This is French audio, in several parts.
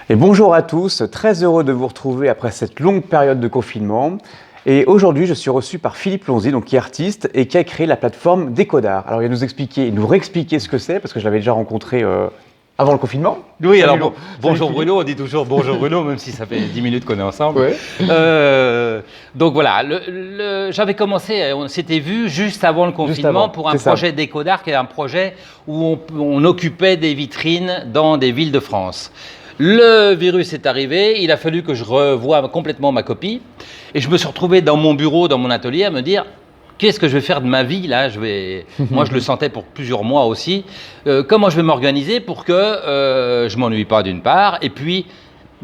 Et bonjour à tous, très heureux de vous retrouver après cette longue période de confinement. Et aujourd'hui, je suis reçu par Philippe Lonzy, qui est artiste et qui a créé la plateforme Décodart. Alors, il va nous expliquer, nous réexpliquer ce que c'est, parce que je l'avais déjà rencontré avant le confinement. Oui, Salut, alors bonjour Bruno, on dit toujours bonjour Bruno, même si ça fait 10 minutes qu'on est ensemble. Ouais. Donc voilà, j'avais commencé, on s'était vu juste avant le confinement pour un projet Décodart, qui est un projet où on occupait des vitrines dans des villes de France. Le virus est arrivé, il a fallu que je revoie complètement ma copie et je me suis retrouvé dans mon bureau, dans mon atelier à me dire qu'est-ce que je vais faire de ma vie là. Moi je le sentais pour plusieurs mois aussi, comment je vais m'organiser pour que je m'ennuie pas d'une part et puis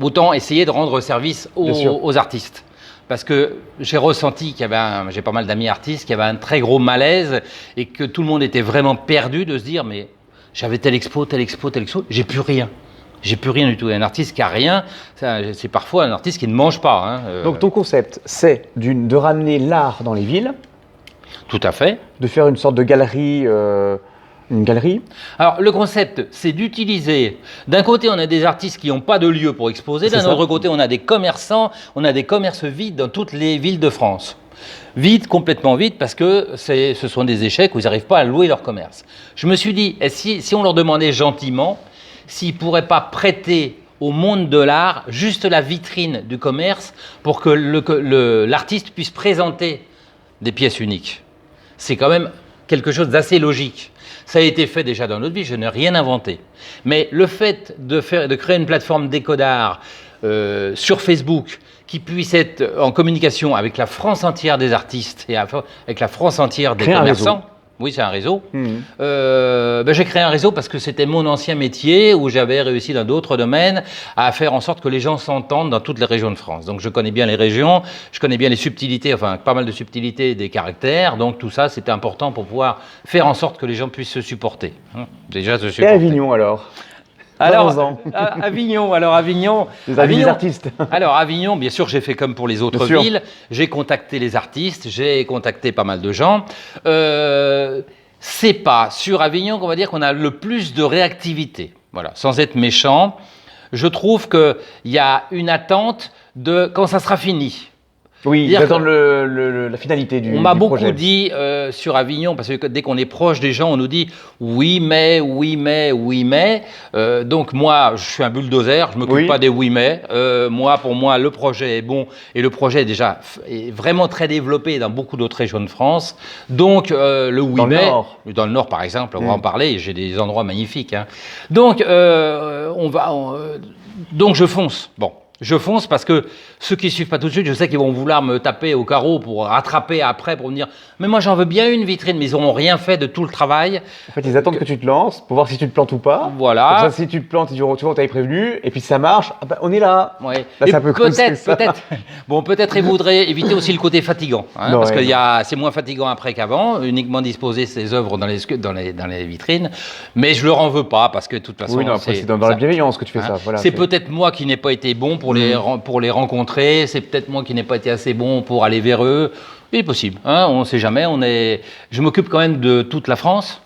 autant essayer de rendre service aux artistes. Parce que j'ai ressenti qu'il y avait j'ai pas mal d'amis artistes, qu'il y avait un très gros malaise et que tout le monde était vraiment perdu de se dire mais j'avais telle expo, j'ai plus rien. J'ai plus rien du tout. Un artiste qui a rien, c'est parfois un artiste qui ne mange pas. Donc ton concept, c'est de ramener l'art dans les villes. Tout à fait. De faire une sorte de galerie, une galerie. Alors le concept, c'est d'utiliser. D'un côté, on a des artistes qui n'ont pas de lieu pour exposer. D'un autre côté, on a des commerçants, on a des commerces vides dans toutes les villes de France. Vides, complètement vides, parce que ce sont des échecs où ils n'arrivent pas à louer leur commerce. Je me suis dit, si on leur demandait gentiment, s'ils ne pourraient pas prêter au monde de l'art juste la vitrine du commerce pour que l'artiste puisse présenter des pièces uniques. C'est quand même quelque chose d'assez logique. Ça a été fait déjà dans notre vie, je n'ai rien inventé. Mais le fait de créer une plateforme Décodart sur Facebook qui puisse être en communication avec la France entière des artistes et avec la France entière des commerçants. Oui, c'est un réseau. J'ai créé un réseau parce que c'était mon ancien métier où j'avais réussi dans d'autres domaines à faire en sorte que les gens s'entendent dans toutes les régions de France. Donc je connais bien les régions, je connais bien les subtilités, enfin pas mal de subtilités des caractères. Donc tout ça, c'était important pour pouvoir faire en sorte que les gens puissent se supporter. Déjà se supporter. Et Avignon alors Avignon. Les amis des artistes. Alors, Avignon, bien sûr, j'ai fait comme pour les autres villes. J'ai contacté les artistes, j'ai contacté pas mal de gens. C'est pas sur Avignon qu'on va dire qu'on a le plus de réactivité. Voilà, sans être méchant, je trouve qu'il y a une attente de quand ça sera fini. Oui, ils attendent la finalité du projet. On m'a beaucoup dit sur Avignon, parce que dès qu'on est proche des gens, on nous dit oui mais. Donc moi, je suis un bulldozer, je ne m'occupe pas des oui mais. Pour moi, le projet est bon et le projet est vraiment très développé dans beaucoup d'autres régions de France. Donc le oui dans mais, le nord. Dans le nord par exemple, on va en parler, j'ai des endroits magnifiques. Donc donc je fonce. Bon. Je fonce parce que ceux qui ne suivent pas tout de suite, je sais qu'ils vont vouloir me taper au carreau pour rattraper après, pour me dire « Mais moi, j'en veux bien une vitrine », mais ils n'auront rien fait de tout le travail. En fait, ils attendent que tu te lances pour voir si tu te plantes ou pas. Voilà. Comme ça, si tu te plantes, ils diront « Tu vois, on t'avait prévenu », et puis si ça marche, on est là. Ouais. Là, c'est un peu peut-être ils voudraient éviter aussi le côté fatigant, parce que c'est moins fatigant après qu'avant, uniquement disposer ses œuvres dans les vitrines, mais je leur en veux pas, parce que de toute façon… Oui, non, après, c'est dans la bienveillance que tu fais ça. Voilà, c'est peut-être moi qui n'ai pas été bon pour les rencontrer, c'est peut-être moi qui n'ai pas été assez bon pour aller vers eux. Il est possible, on ne sait jamais. Je m'occupe quand même de toute la France.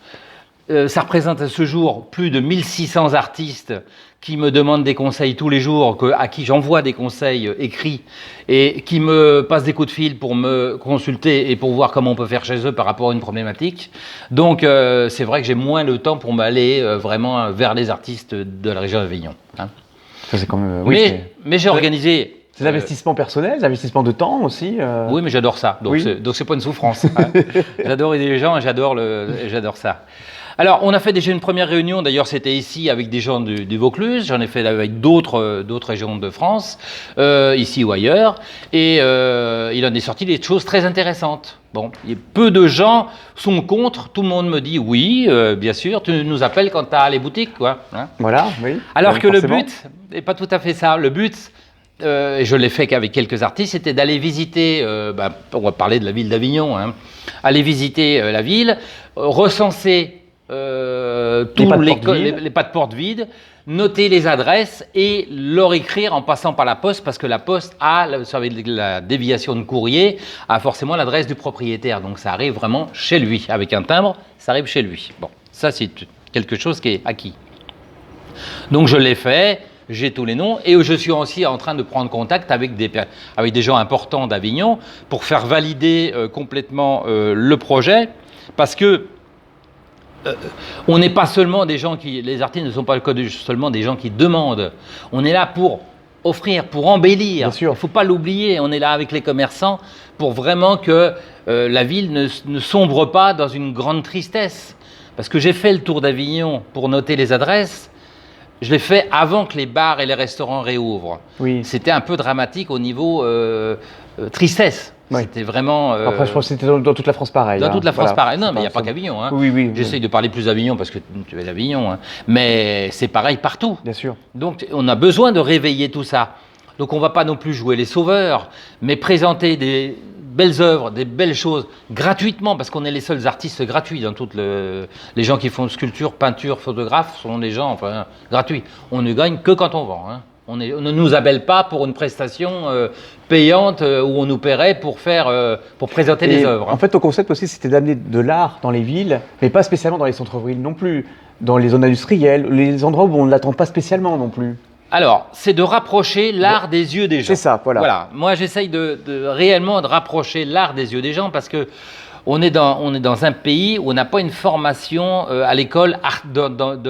Ça représente à ce jour plus de 1600 artistes qui me demandent des conseils tous les jours, à qui j'envoie des conseils écrits et qui me passent des coups de fil pour me consulter et pour voir comment on peut faire chez eux par rapport à une problématique. Donc c'est vrai que j'ai moins le temps pour m'aller vraiment vers les artistes de la région d'Avignon. Ça, c'est quand même, mais j'ai organisé… C'est l'investissement personnel, l'investissement de temps aussi. Oui, mais j'adore ça, donc c'est pas une souffrance. J'adore aider les gens et j'adore ça. Alors, on a fait déjà une première réunion, d'ailleurs c'était ici avec des gens du Vaucluse, j'en ai fait avec d'autres régions de France, ici ou ailleurs, et il en est sorti des choses très intéressantes. Bon, peu de gens sont contre, tout le monde me dit oui, bien sûr, tu nous appelles quand tu as les boutiques, quoi. Voilà, oui. Alors que forcément. Le but n'est pas tout à fait ça, le but… et je l'ai fait qu'avec quelques artistes, c'était d'aller visiter, on va parler de la ville d'Avignon, aller visiter la ville, recenser tous les pas de porte vides, noter les adresses et leur écrire en passant par la poste, parce que la poste vous savez, la déviation de courrier a forcément l'adresse du propriétaire, donc ça arrive vraiment chez lui, avec un timbre, ça arrive chez lui. Bon, ça c'est quelque chose qui est acquis. Donc je l'ai fait. j'ai tous les noms. Et je suis aussi en train de prendre contact avec des gens importants d'Avignon pour faire valider complètement le projet. Parce que on n'est pas seulement des gens les artistes ne sont pas seulement des gens qui demandent. On est là pour offrir, pour embellir. Il ne faut pas l'oublier. On est là avec les commerçants pour vraiment que la ville ne sombre pas dans une grande tristesse. Parce que j'ai fait le tour d'Avignon pour noter les adresses. Je l'ai fait avant que les bars et les restaurants réouvrent. Oui. C'était un peu dramatique au niveau tristesse. Oui. C'était vraiment. Après, je pense que c'était dans toute la France pareil. Dans toute la France pareil. Non, mais il n'y a pas qu'Avignon. Hein. Oui. J'essaye de parler plus d'Avignon parce que tu es d'Avignon. Hein. Mais c'est pareil partout. Bien sûr. Donc, on a besoin de réveiller tout ça. Donc, on ne va pas non plus jouer les sauveurs, mais présenter des belles œuvres, des belles choses gratuitement, parce qu'on est les seuls artistes gratuits dans toutes les gens qui font sculpture, peinture, photographe sont des gens gratuits. On ne gagne que quand on vend. Hein. On ne nous appelle pas pour une prestation payante où on nous paierait pour présenter les œuvres. En fait, ton concept aussi, c'était d'amener de l'art dans les villes, mais pas spécialement dans les centres-villes non plus, dans les zones industrielles, les endroits où on ne l'attend pas spécialement non plus. Alors, c'est de rapprocher l'art des yeux des gens. C'est ça, voilà. Moi, j'essaye réellement de rapprocher l'art des yeux des gens parce que on est dans un pays où on n'a pas une formation à l'école de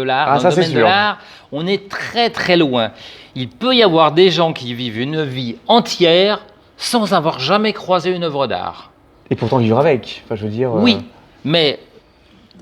l'art, dans le domaine de l'art. On est très très loin. Il peut y avoir des gens qui vivent une vie entière sans avoir jamais croisé une œuvre d'art. Et pourtant vivre avec, enfin, je veux dire… Oui, mais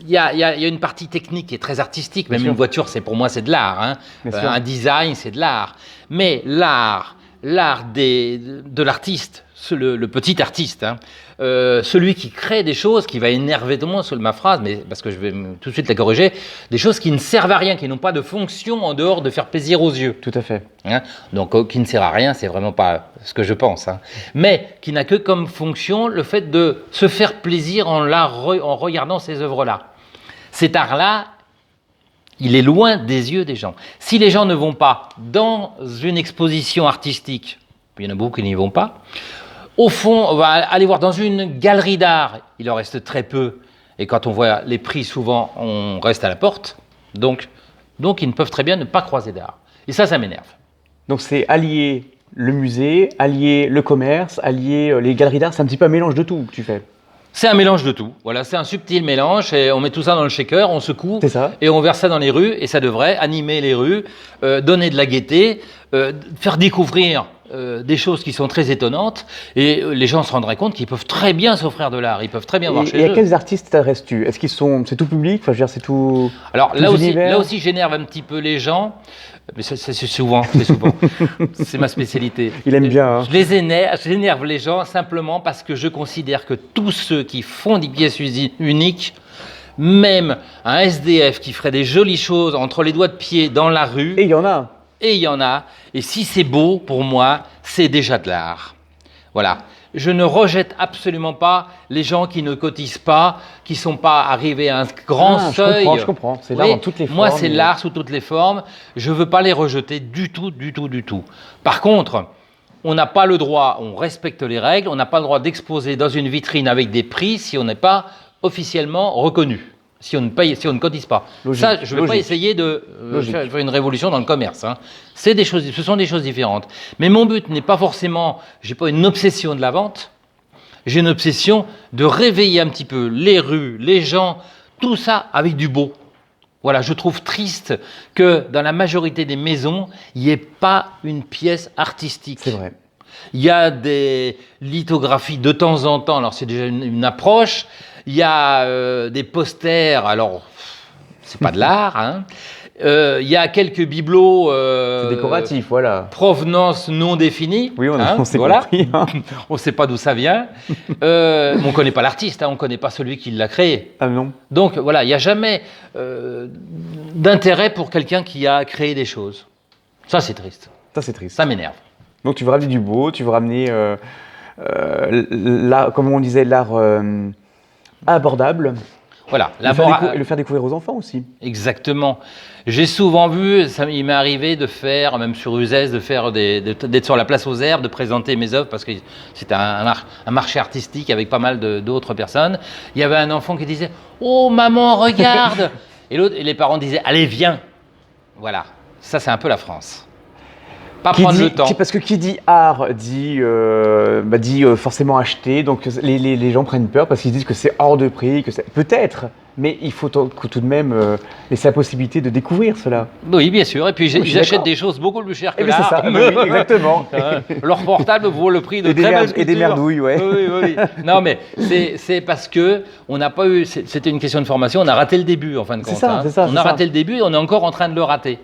il y a une partie technique qui est très artistique. Même une voiture, pour moi, c'est de l'art. Hein. Un design, c'est de l'art. Mais l'art de l'artiste, le petit artiste, hein, celui qui crée des choses, qui va énerver tout le monde sur ma phrase, mais parce que je vais tout de suite la corriger, des choses qui ne servent à rien, qui n'ont pas de fonction en dehors de faire plaisir aux yeux. Tout à fait. Hein, donc, qui ne sert à rien, c'est vraiment pas ce que je pense. Hein. Mais qui n'a que comme fonction le fait de se faire plaisir en regardant ces œuvres-là. Cet art-là, il est loin des yeux des gens. Si les gens ne vont pas dans une exposition artistique, il y en a beaucoup qui n'y vont pas, au fond, on va aller voir dans une galerie d'art, il en reste très peu. Et quand on voit les prix, souvent, on reste à la porte. Donc ils ne peuvent très bien ne pas croiser d'art. Et ça m'énerve. Donc c'est allier le musée, allier le commerce, allier les galeries d'art, c'est un petit peu un mélange de tout que tu fais. C'est un mélange de tout. Voilà, c'est un subtil mélange et on met tout ça dans le shaker, on secoue et on verse ça dans les rues et ça devrait animer les rues, donner de la gaieté, faire découvrir des choses qui sont très étonnantes et les gens se rendraient compte qu'ils peuvent très bien s'offrir de l'art, ils peuvent très bien voir chez eux. Et à quels artistes t'adresses-tu? Est-ce qu'ils c'est tout public? Enfin, je veux dire, c'est tout. Alors là aussi, j'énerve un petit peu les gens. Mais c'est souvent, c'est ma spécialité. Il aime bien. Hein. J'énerve les gens simplement parce que je considère que tous ceux qui font des pièces uniques, même un SDF qui ferait des jolies choses entre les doigts de pied dans la rue. Et il y en a. Et si c'est beau, pour moi, c'est déjà de l'art. Voilà. Je ne rejette absolument pas les gens qui ne cotisent pas, qui ne sont pas arrivés à un grand seuil. Je comprends. C'est l'art dans toutes les formes. Moi, c'est l'art sous toutes les formes. Je ne veux pas les rejeter du tout. Par contre, on n'a pas le droit, on respecte les règles, on n'a pas le droit d'exposer dans une vitrine avec des prix si on n'est pas officiellement reconnu. Si on ne cotise pas. Logique, ça, je ne vais pas essayer de faire une révolution dans le commerce. Hein. Ce sont des choses différentes. Mais mon but n'est pas forcément, je n'ai pas une obsession de la vente, j'ai une obsession de réveiller un petit peu les rues, les gens, tout ça avec du beau. Voilà, je trouve triste que dans la majorité des maisons, il n'y ait pas une pièce artistique. C'est vrai. Il y a des lithographies de temps en temps, alors c'est déjà une approche. Il y a des posters, alors c'est pas de l'art. Hein. Il y a quelques bibelots. C'est décoratif, voilà. Provenance non définie. Oui, on s'est compris. Hein. On ne sait pas d'où ça vient. On ne connaît pas l'artiste, hein, on ne connaît pas celui qui l'a créé. Ah non. Donc voilà, il n'y a jamais d'intérêt pour quelqu'un qui a créé des choses. Ça, c'est triste. Ça m'énerve. Donc tu veux ramener du beau, tu veux ramener, comme on disait, l'art abordable. Voilà. Le faire découvrir aux enfants aussi. Exactement. J'ai souvent vu, il m'est arrivé de faire, même sur Uzès, d'être sur la place aux Herbes, de présenter mes œuvres, parce que c'était un marché artistique avec pas mal d'autres personnes. Il y avait un enfant qui disait « Oh maman, regarde !» Et les parents disaient « Allez, viens !» Voilà. Ça, c'est un peu la France. pas prendre le temps. Parce que qui dit art dit, forcément acheter, donc les gens prennent peur parce qu'ils disent que c'est hors de prix, peut-être, mais il faut tout de même laisser la possibilité de découvrir cela. Oui, bien sûr, et puis ils achètent des choses beaucoup plus chères que c'est ça, oui, exactement. Leur portable vaut le prix de très belles sculptures. Et des merdouilles, ouais. Oui. Non, mais c'est parce que on n'a pas eu, c'était une question de formation, on a raté le début en fin de compte. On a raté le début et on est encore en train de le rater.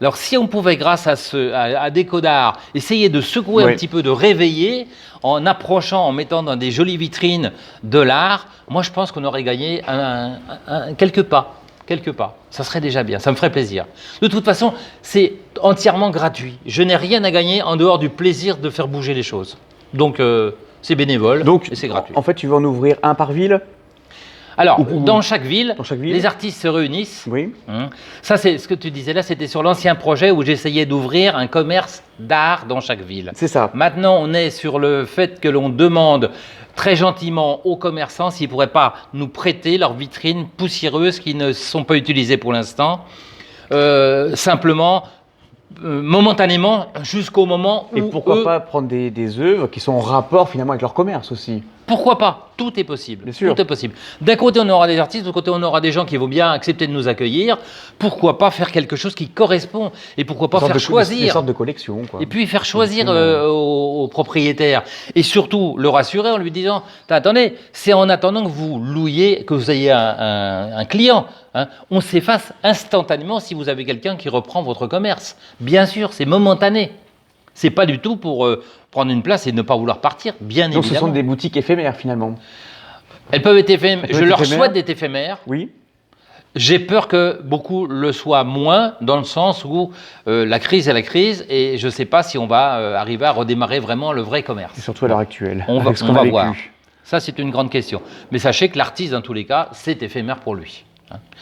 Alors si on pouvait, grâce à Décodart, essayer de secouer un petit peu, de réveiller, en approchant, en mettant dans des jolies vitrines de l'art, moi je pense qu'on aurait gagné quelques pas. Ça serait déjà bien, ça me ferait plaisir. De toute façon, c'est entièrement gratuit. Je n'ai rien à gagner en dehors du plaisir de faire bouger les choses. Donc c'est bénévole et c'est gratuit. En fait, tu veux en ouvrir un par ville ? Alors, dans chaque ville, les artistes se réunissent. Oui. Ça, c'est ce que tu disais là, c'était sur l'ancien projet où j'essayais d'ouvrir un commerce d'art dans chaque ville. C'est ça. Maintenant, on est sur le fait que l'on demande très gentiment aux commerçants s'ils ne pourraient pas nous prêter leurs vitrines poussiéreuses qui ne sont pas utilisées pour l'instant. Simplement, momentanément, jusqu'au moment où... Et pourquoi pas prendre des œuvres qui sont en rapport finalement avec leur commerce aussi ? Pourquoi pas ? Tout est possible. Bien sûr. Tout est possible. D'un côté, on aura des artistes, de l'autre côté, on aura des gens qui vont bien accepter de nous accueillir. Pourquoi pas faire quelque chose qui correspond ? Et pourquoi pas faire choisir ? Une sorte de collection, quoi. Et puis faire choisir aux propriétaires. Et surtout, le rassurer en lui disant « Attendez, c'est en attendant que vous louiez, que vous ayez un client. Hein. On s'efface instantanément si vous avez quelqu'un qui reprend votre commerce. Bien sûr, c'est momentané. C'est pas du tout pour prendre une place et ne pas vouloir partir, bien évidemment. Donc ce sont des boutiques éphémères finalement. Elles peuvent être éphémères. Je leur souhaite d'être éphémères. Oui. J'ai peur que beaucoup le soient moins, dans le sens où la crise est la crise et je ne sais pas si on va arriver à redémarrer vraiment le vrai commerce. Et surtout à l'heure actuelle. On va voir. Ça, c'est une grande question. Mais sachez que l'artiste, dans tous les cas, c'est éphémère pour lui.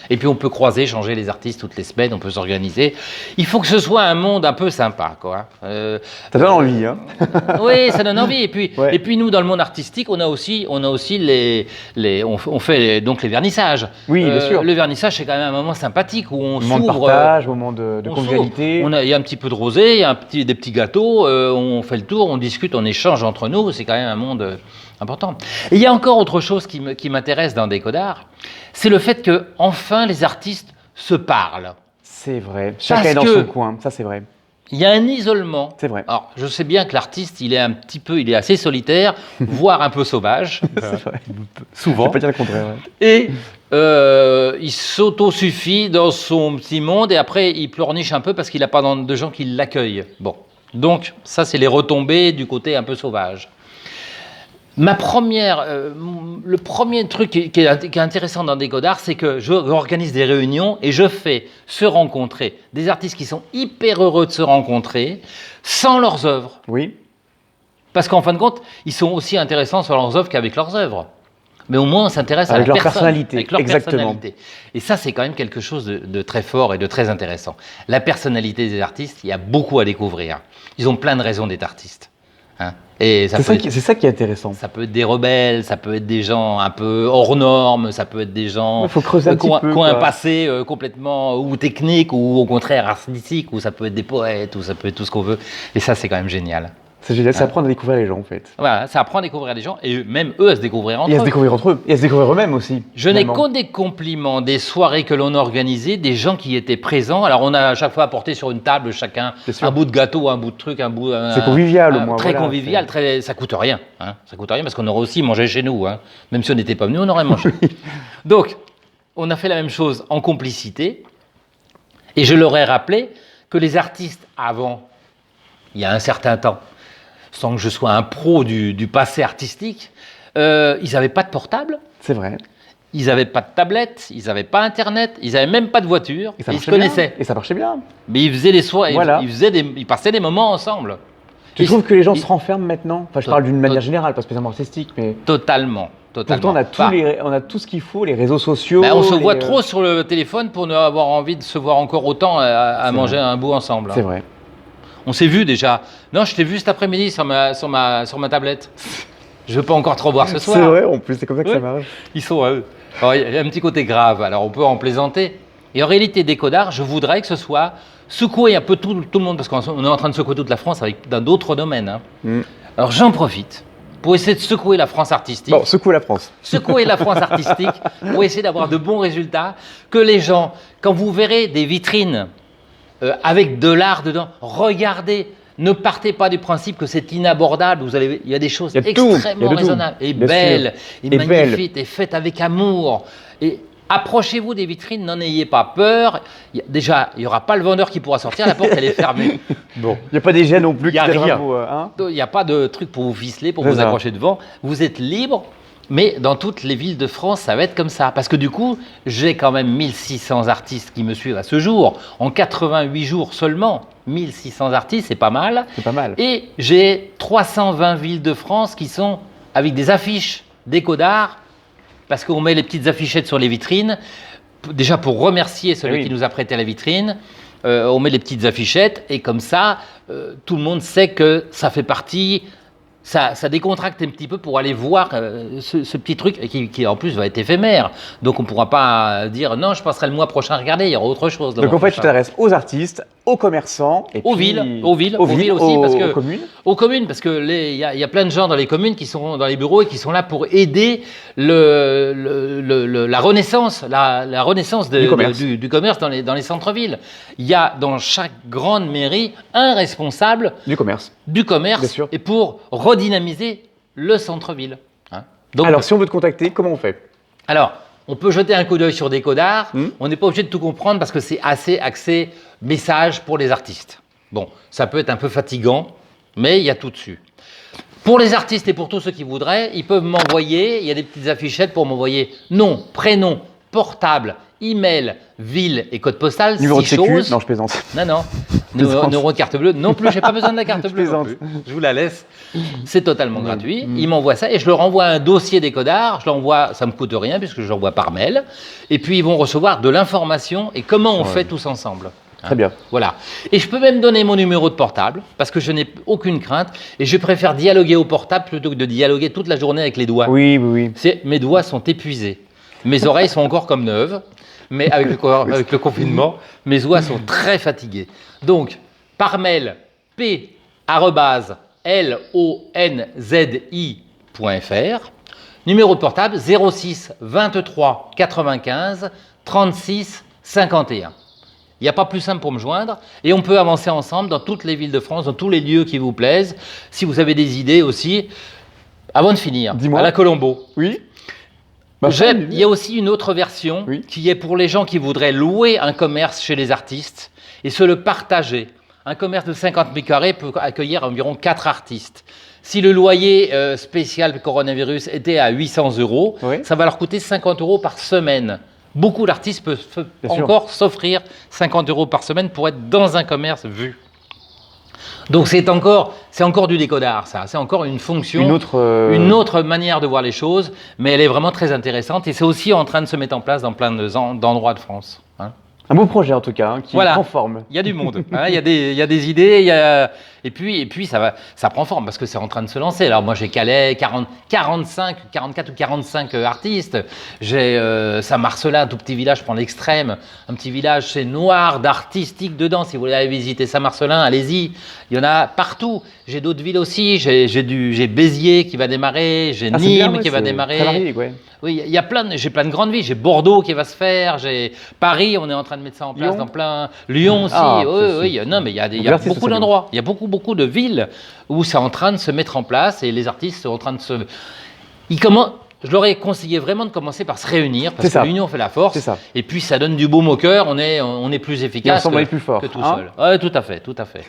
Et puis on peut changer les artistes toutes les semaines, on peut s'organiser. Il faut que ce soit un monde un peu sympa, quoi. Ça donne envie, hein. Oui, ça donne envie. Et puis nous, dans le monde artistique, on a aussi on fait donc les vernissages. Oui, bien sûr. Le vernissage, c'est quand même un moment sympathique où on s'ouvre. Moment de partage, moment de convivialité. Il y a un petit peu de rosé, il y a des petits gâteaux, on fait le tour, on discute, on échange entre nous. C'est quand même un monde important. Et il y a encore autre chose qui m'intéresse dans Décodart, c'est le fait que enfin les artistes se parlent. C'est vrai. Chacun est dans son coin. Ça, c'est vrai. Il y a un isolement. C'est vrai. Alors, je sais bien que l'artiste, il est assez solitaire, voire un peu sauvage. C'est vrai. Souvent. Je peux pas dire le contraire. Ouais. Et il s'autosuffit dans son petit monde et après, il pleurniche un peu parce qu'il n'a pas de gens qui l'accueillent. Bon. Donc, ça, c'est les retombées du côté un peu sauvage. Le premier truc qui est intéressant dans Décodart, c'est que j'organise des réunions et je fais se rencontrer des artistes qui sont hyper heureux de se rencontrer sans leurs œuvres. Oui. Parce qu'en fin de compte, ils sont aussi intéressants sur leurs œuvres qu'avec leurs œuvres. Mais au moins, on s'intéresse à la personne, personnalité. avec leur Exactement. personnalité. Et ça, c'est quand même quelque chose de très fort et de très intéressant. La personnalité des artistes, il y a beaucoup à découvrir. Ils ont plein de raisons d'être artistes. Hein. Et c'est ça qui est intéressant. Ça peut être des rebelles, ça peut être des gens un peu hors normes, ça peut être des gens qui ont un passé complètement ou technique ou au contraire artistique, ou ça peut être des poètes, ou ça peut être tout ce qu'on veut. Et ça, c'est quand même génial. C'est génial, ça apprend à découvrir les gens en fait. Voilà, ça apprend à découvrir les gens et même eux à se découvrir entre eux. Et à se découvrir entre eux, et à se découvrir eux-mêmes aussi. Je n'ai qu'au des compliments des soirées que l'on a organisées, des gens qui étaient présents. Alors on a à chaque fois apporté sur une table chacun un bout de gâteau, un bout de truc, c'est convivial au moins. Très convivial, ça coûte rien. Hein, ça coûte rien parce qu'on aurait aussi mangé chez nous. Hein. Même si on n'était pas venus, on aurait mangé. Donc on a fait la même chose en complicité. Et je leur ai rappelé que les artistes avant, il y a un certain temps, sans que je sois un pro du passé artistique, ils n'avaient pas de portable. C'est vrai. Ils n'avaient pas de tablette, ils n'avaient pas Internet, ils n'avaient même pas de voiture. Et ils se connaissaient. Et ça marchait bien. Mais ils faisaient les soirées, voilà. ils passaient des moments ensemble. Tu trouves que les gens se renferment maintenant ? Enfin, je parle d'une manière générale, pas spécialement artistique, mais... Totalement. Pourtant, on a tout ce qu'il faut, les réseaux sociaux... on se voit trop sur le téléphone pour ne avoir envie de se voir encore autant à manger un bout ensemble. C'est vrai. On s'est vu déjà. Non, je t'ai vu cet après-midi sur ma tablette. Je ne veux pas encore te revoir ce soir. C'est vrai, en plus, c'est comme ça que ça marche. Ils sont à eux. Alors, il y a un petit côté grave, alors on peut en plaisanter. Et en réalité, Décodart, je voudrais que ce soit secouer un peu tout le monde, parce qu'on est en train de secouer toute la France dans d'autres domaines. Hein. Alors j'en profite pour essayer de secouer la France artistique. Bon, secoue la France. Secouer la France artistique pour essayer d'avoir de bons résultats, que les gens, quand vous verrez des vitrines avec de l'art dedans, regardez, ne partez pas du principe que c'est inabordable. Il y a des choses extrêmement raisonnables et belles et magnifiques et faites avec amour. Et approchez-vous des vitrines, n'en ayez pas peur. Déjà, il n'y aura pas le vendeur qui pourra sortir, la porte elle est fermée. Bon. Il n'y a pas des gènes non plus. Il n'y a rien. Hein, il n'y a pas de truc pour vous ficeler, pour vous accrocher devant. Vous êtes libre, mais dans toutes les villes de France, ça va être comme ça. Parce que du coup, j'ai quand même 1600 artistes qui me suivent à ce jour. En 88 jours seulement, 1600 artistes, c'est pas mal. C'est pas mal. Et j'ai 320 villes de France qui sont avec des affiches déco d'art, parce qu'on met les petites affichettes sur les vitrines, déjà pour remercier celui qui nous a prêté la vitrine, on met les petites affichettes, et comme ça, tout le monde sait que ça fait partie, ça décontracte un petit peu pour aller voir ce petit truc, qui en plus va être éphémère. Donc on ne pourra pas dire, non, je passerai le mois prochain à regarder, il y aura autre chose. Donc en fait, tu t'adresses aux artistes, aux commerçants, et aux villes aussi, aux communes. Aux communes, parce que il y a plein de gens dans les communes qui sont dans les bureaux et qui sont là pour aider la renaissance, la renaissance du commerce dans les centres-villes. Il y a dans chaque grande mairie un responsable du commerce, bien sûr. Et pour redynamiser le centre-ville. Hein. Donc, alors, si on veut te contacter, comment on fait? Alors, on peut jeter un coup d'œil sur Déco d'Art. On n'est pas obligé de tout comprendre parce que c'est assez axé message pour les artistes. Bon, ça peut être un peu fatigant, mais il y a tout dessus. Pour les artistes et pour tous ceux qui voudraient, ils peuvent m'envoyer, il y a des petites affichettes pour m'envoyer nom, prénom, portable, email, ville et code postal. Numéro de sécu? Non, je plaisante. Non. Numéro de carte bleue? Non plus, j'ai pas besoin de la carte bleue. Je vous la laisse. C'est totalement gratuit. Ils m'envoient ça et je leur envoie un dossier Déco d'Art. Je l'envoie, ça me coûte rien puisque je l'envoie par mail. Et puis ils vont recevoir de l'information et comment on fait tous ensemble. Très bien. Voilà. Et je peux même donner mon numéro de portable parce que je n'ai aucune crainte et je préfère dialoguer au portable plutôt que de dialoguer toute la journée avec les doigts. Oui. Mes doigts sont épuisés. Mes oreilles sont encore comme neuves, mais avec le confinement, mes doigts sont très fatigués. Donc, par mail, p@lonzi.fr, numéro de portable 06 23 95 36 51. Il n'y a pas plus simple pour me joindre et on peut avancer ensemble dans toutes les villes de France, dans tous les lieux qui vous plaisent. Si vous avez des idées aussi, avant de finir, à la Colombo. Oui. Il y a aussi une autre version qui est pour les gens qui voudraient louer un commerce chez les artistes et se le partager. Un commerce de 50 000 carrés peut accueillir environ 4 artistes. Si le loyer spécial coronavirus était à 800 €, ça va leur coûter 50 € par semaine. Beaucoup d'artistes peuvent encore s'offrir 50 € par semaine pour être dans un commerce vu. Donc c'est encore du Déco d'Art, ça. C'est encore une fonction, une autre manière de voir les choses, mais elle est vraiment très intéressante et c'est aussi en train de se mettre en place dans plein d'endroits de France. Hein. Un beau projet en tout cas, qui prend forme. Il y a du monde, il y a des idées, et puis ça prend forme parce que c'est en train de se lancer. Alors moi j'ai Calais, 44 ou 45 artistes. J'ai Saint-Marcelin, un tout petit village, je prends l'extrême, un petit village, c'est noir d'artistique dedans. Si vous voulez aller visiter Saint-Marcelin, allez-y. Il y en a partout. J'ai d'autres villes aussi. J'ai Béziers qui va démarrer, j'ai Nîmes qui va démarrer. Très varié, Oui, j'ai plein de grandes villes. J'ai Bordeaux qui va se faire. J'ai Paris, on est en train de mettre ça en place dans plein. Lyon aussi. Oui. Non, mais il y a beaucoup d'endroits. Il y a beaucoup de villes où c'est en train de se mettre en place et les artistes sont en train de se. Je leur ai conseillé vraiment de commencer par se réunir parce que l'union fait la force. Et puis ça donne du baume au cœur. On est plus efficace que tout seul. Oui, tout à fait.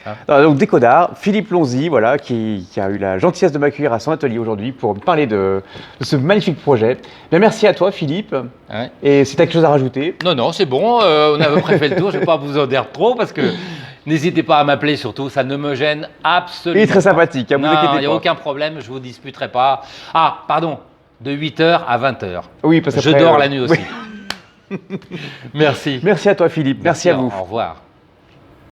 Hein. Donc Déco d'Art, Philippe Lonzi, voilà, qui a eu la gentillesse de m'accueillir à son atelier aujourd'hui pour me parler de ce magnifique projet. Bien, merci à toi, Philippe. Ouais. Et si tu as quelque chose à rajouter? Non, c'est bon. On a à peu près fait le tour. Je ne vais pas vous en dire trop parce que n'hésitez pas à m'appeler surtout. Ça ne me gêne absolument. Il est très sympathique. Non, il n'y a aucun problème. Je ne vous disputerai pas. Ah, pardon. De 8h à 20h. Oui, parce que je dors la nuit aussi. Merci. Merci à toi, Philippe. Merci à vous. Au revoir.